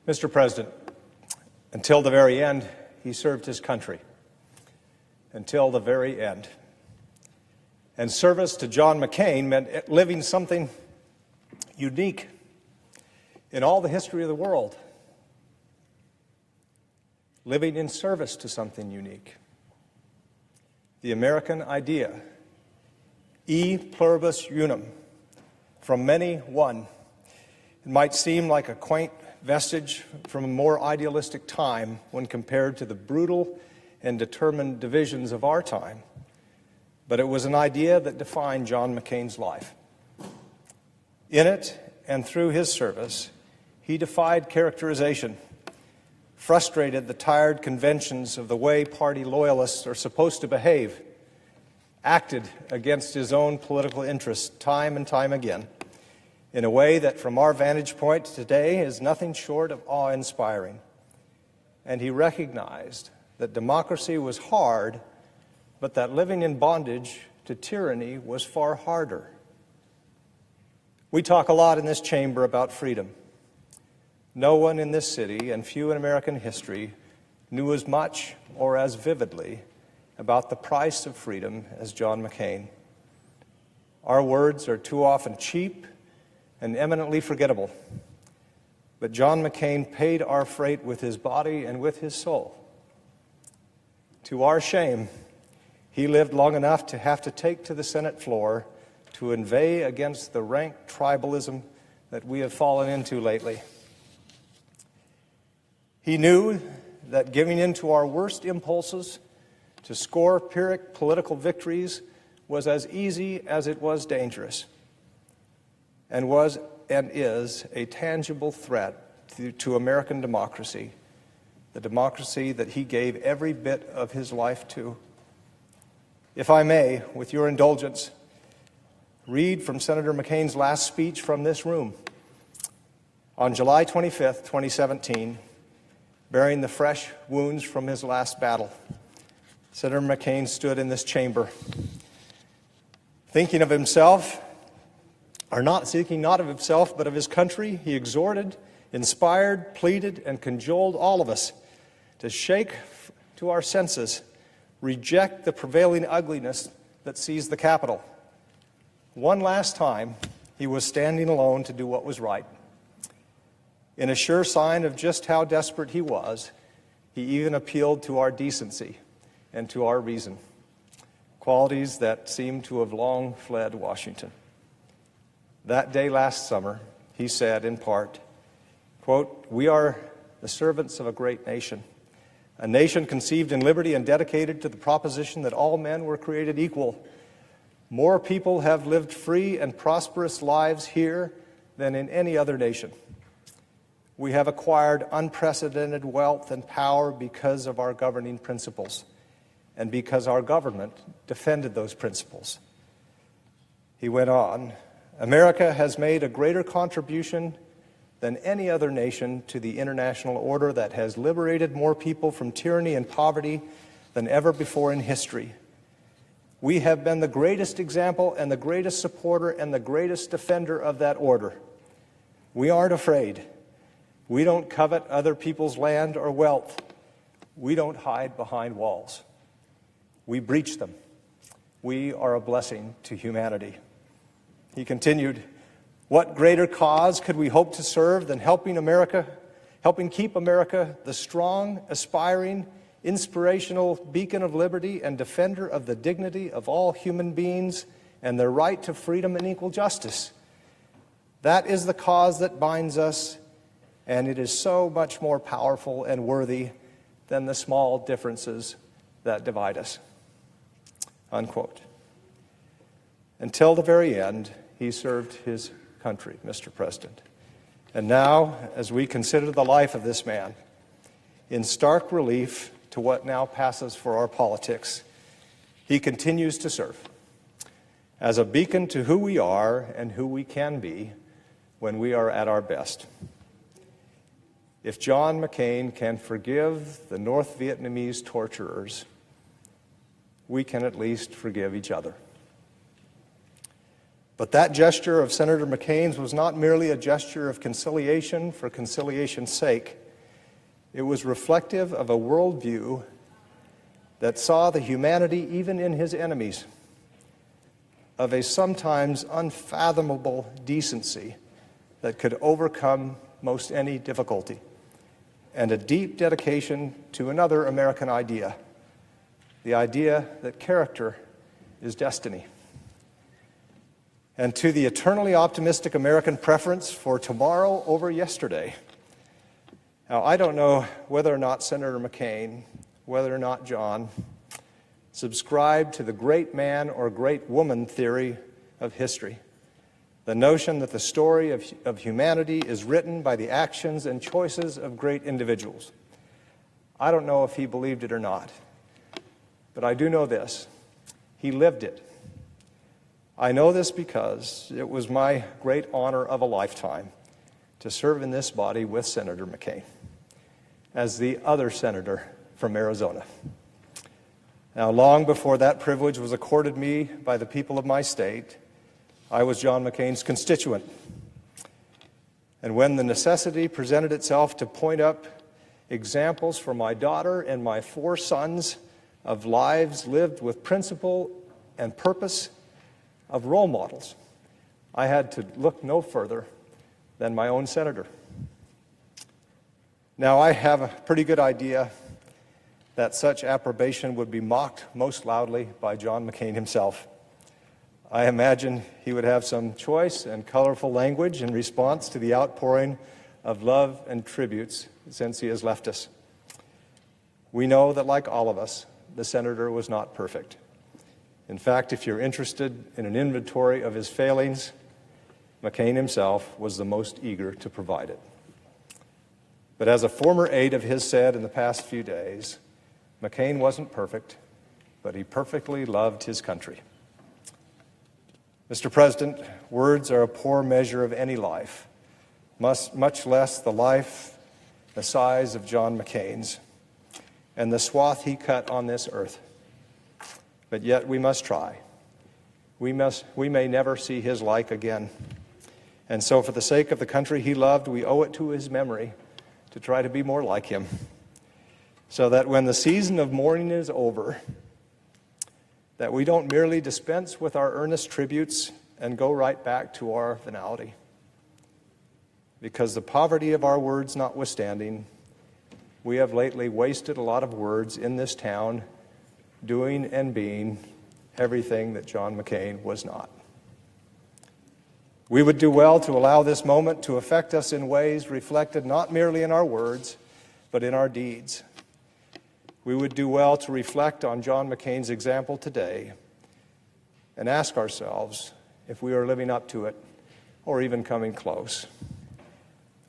Mr. President, until the very end, he served his country. Until the very end. And service to John McCain meant living something unique in all the history of the world. Living in service to something unique. The American idea, e pluribus unum, from many one. It might seem like a quaint vestige from a more idealistic time when compared to the brutal and determined divisions of our time, but it was an idea that defined John McCain's life. In it and through his service, he defied characterization, frustrated the tired conventions of the way party loyalists are supposed to behave, acted against his own political interests time and time again, in a way that from our vantage point today is nothing short of awe-inspiring. And he recognized that democracy was hard, but that living in bondage to tyranny was far harder. We talk a lot in this chamber about freedom. No one in this city, and few in American history, knew as much or as vividly about the price of freedom as John McCain. Our words are too often cheap and eminently forgettable. But John McCain paid our freight with his body and with his soul. To our shame, he lived long enough to have to take to the Senate floor to inveigh against the rank tribalism that we have fallen into lately. He knew that giving in to our worst impulses to score Pyrrhic political victories was as easy as it was dangerous, and was and is a tangible threat to American democracy, the democracy that he gave every bit of his life to. If I may, with your indulgence, read from Senator McCain's last speech from this room. On July 25th, 2017, bearing the fresh wounds from his last battle, Senator McCain stood in this chamber, thinking of himself, or not seeking not of himself, but of his country. He exhorted, inspired, pleaded, and cajoled all of us to shake to our senses, reject the prevailing ugliness that seized the Capitol. One last time, he was standing alone to do what was right. In a sure sign of just how desperate he was, he even appealed to our decency and to our reason, qualities that seem to have long fled Washington. That day last summer, he said in part, quote, "We are the servants of a great nation, a nation conceived in liberty and dedicated to the proposition that all men were created equal. More people have lived free and prosperous lives here than in any other nation. We have acquired unprecedented wealth and power because of our governing principles and because our government defended those principles." He went on, "America has made a greater contribution than any other nation to the international order that has liberated more people from tyranny and poverty than ever before in history. We have been the greatest example and the greatest supporter and the greatest defender of that order. We aren't afraid. We don't covet other people's land or wealth. We don't hide behind walls. We breach them. We are a blessing to humanity." He continued, "What greater cause could we hope to serve than helping keep America the strong, aspiring, inspirational beacon of liberty and defender of the dignity of all human beings and their right to freedom and equal justice? That is the cause that binds us, and it is so much more powerful and worthy than the small differences that divide us." Unquote. Until the very end, he served his country, Mr. President. And now, as we consider the life of this man, in stark relief to what now passes for our politics, he continues to serve as a beacon to who we are and who we can be when we are at our best. If John McCain can forgive the North Vietnamese torturers, we can at least forgive each other. But that gesture of Senator McCain's was not merely a gesture of conciliation for conciliation's sake. It was reflective of a worldview that saw the humanity even in his enemies, of a sometimes unfathomable decency that could overcome most any difficulty, and a deep dedication to another American idea, the idea that character is destiny, and to the eternally optimistic American preference for tomorrow over yesterday. Now, I don't know whether or not Senator McCain, whether or not John, subscribed to the great man or great woman theory of history, the notion that the story of humanity is written by the actions and choices of great individuals. I don't know if he believed it or not, but I do know this: he lived it. I know this because it was my great honor of a lifetime to serve in this body with Senator McCain as the other senator from Arizona. Now, long before that privilege was accorded me by the people of my state, I was John McCain's constituent. And when the necessity presented itself to point up examples for my daughter and my 4 sons of lives lived with principle and purpose, of role models, I had to look no further than my own senator. Now, I have a pretty good idea that such approbation would be mocked most loudly by John McCain himself. I imagine he would have some choice and colorful language in response to the outpouring of love and tributes since he has left us. We know that, like all of us, the senator was not perfect. In fact, if you're interested in an inventory of his failings, McCain himself was the most eager to provide it. But as a former aide of his said in the past few days, McCain wasn't perfect, but he perfectly loved his country. Mr. President, words are a poor measure of any life, much less the life the size of John McCain's and the swath he cut on this earth. But yet we must try. We may never see his like again. And so for the sake of the country he loved, we owe it to his memory to try to be more like him, so that when the season of mourning is over, that we don't merely dispense with our earnest tributes and go right back to our venality. Because the poverty of our words notwithstanding, we have lately wasted a lot of words in this town doing and being everything that John McCain was not. We would do well to allow this moment to affect us in ways reflected not merely in our words, but in our deeds. We would do well to reflect on John McCain's example today and ask ourselves if we are living up to it or even coming close.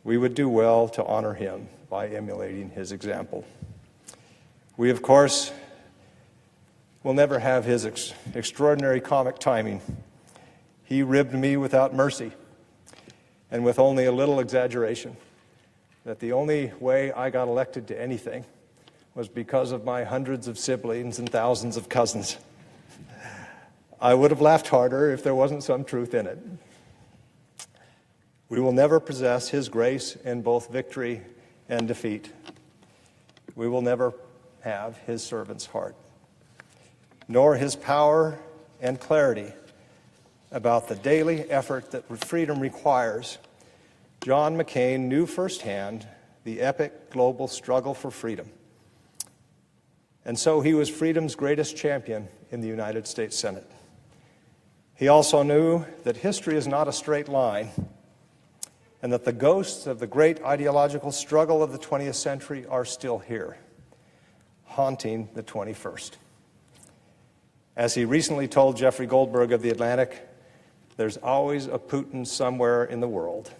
We would do well to honor him by emulating his example. We, of course, will never have his extraordinary comic timing. He ribbed me without mercy and with only a little exaggeration that the only way I got elected to anything was because of my hundreds of siblings and thousands of cousins. I would have laughed harder if there wasn't some truth in it. We will never possess his grace in both victory and defeat. We will never have his servant's heart, nor his power and clarity about the daily effort that freedom requires. John McCain knew firsthand the epic global struggle for freedom. And so he was freedom's greatest champion in the United States Senate. He also knew that history is not a straight line, and that the ghosts of the great ideological struggle of the 20th century are still here, haunting the 21st. As he recently told Jeffrey Goldberg of The Atlantic, there's always a Putin somewhere in the world,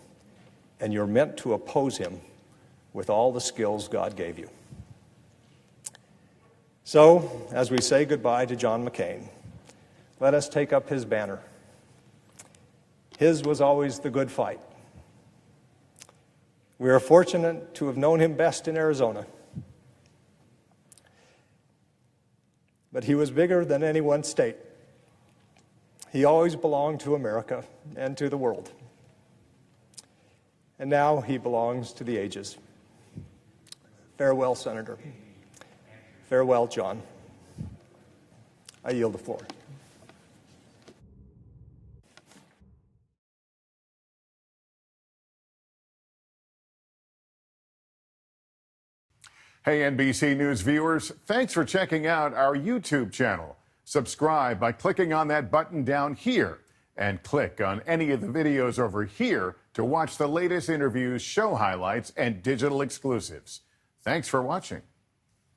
and you're meant to oppose him with all the skills God gave you. So, as we say goodbye to John McCain, let us take up his banner. His was always the good fight. We are fortunate to have known him best in Arizona. But he was bigger than any one state. He always belonged to America and to the world. And now he belongs to the ages. Farewell, Senator. Farewell, John. I yield the floor. Hey, NBC News viewers, thanks for checking out our YouTube channel. Subscribe by clicking on that button down here and click on any of the videos over here to watch the latest interviews, show highlights, and digital exclusives. Thanks for watching.